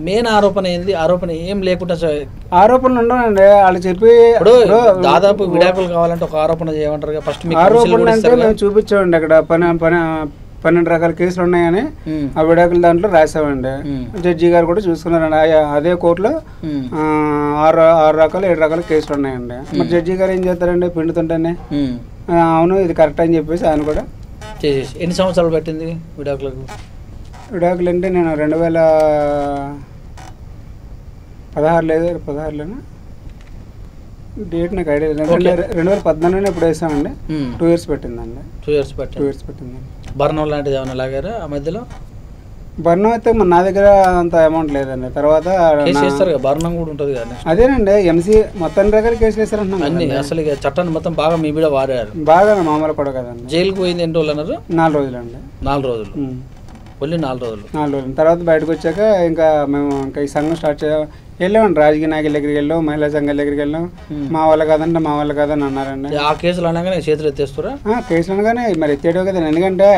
Main ఆరోపణ ఏంది? ఆరోపణ ఏం లేకుండా ఆరోపణలు ఉండవండి. వాళ్ళు చెప్పి ఇప్పుడు దాదాపు విడాకులు కావాలంటే ఒక ఆరోపణ చేయమంటారు. ఫస్ట్ ఆరోపణలు అంటే మేము చూపించామండి. అక్కడ 12 రకాల కేసులు ఉన్నాయని ఆ విడాకుల దాంట్లో రాసామండి. జడ్జి గారు కూడా చూసుకున్నారండి. అదే కోర్టులో 6 రకాలు 7 రకాల కేసులు ఉన్నాయండి. మరి జడ్జి గారు ఏం చేస్తారండి పిండుతుంటేనే అవును ఇది కరెక్ట్ అని చెప్పేసి ఆయన కూడా చేసేసి. ఎన్ని సంవత్సరాలు పట్టింది విడాకులకు? విడాకులు అంటే నేను 2016లోనే డేట్ నాకు ఐడియా లేదు. 2014 ఎప్పుడు వేసామండి. 2 years పెట్టిందండి. 2 years పెట్టిందండి. బర్ణం లాంటిది ఏమైనా లాగారా ఆ మధ్యలో? బర్ణం అయితే నా దగ్గర అంత అమౌంట్ లేదండి. తర్వాత బర్ణం కూడా ఉంటుంది కదా. అదేనండి ఎంసీ మొత్తం రకాల కేసులు వేసారంటున్నాను అన్ని. అసలు ఇక చట్టాన్ని మొత్తం బాగా మీ మీద వాడారు. బాగా మామూలు కూడా కదండి. జైలుకు పోయింది ఎన్ని రోజులు అన్నారు? 4 రోజులు అండి. 4 రోజులు ఓన్లీ 4 రోజులు. 4 రోజులు తర్వాత బయటకు వచ్చాక ఇంకా మేము ఇంకా ఈ సంఘం స్టార్ట్ వెళ్ళామండి. రాజకీయ నాయకుల దగ్గరికి వెళ్ళాం, మహిళా సంఘాల దగ్గరికి వెళ్ళాం. మా వాళ్ళు కాదంటే మా వాళ్ళు కాదని అన్నారండి. ఆ కేసులు అనగానే చేతులు ఎత్తేస్తారా? కేసులు అనగానే మరి ఎత్తేయడం కదండి. ఎందుకంటే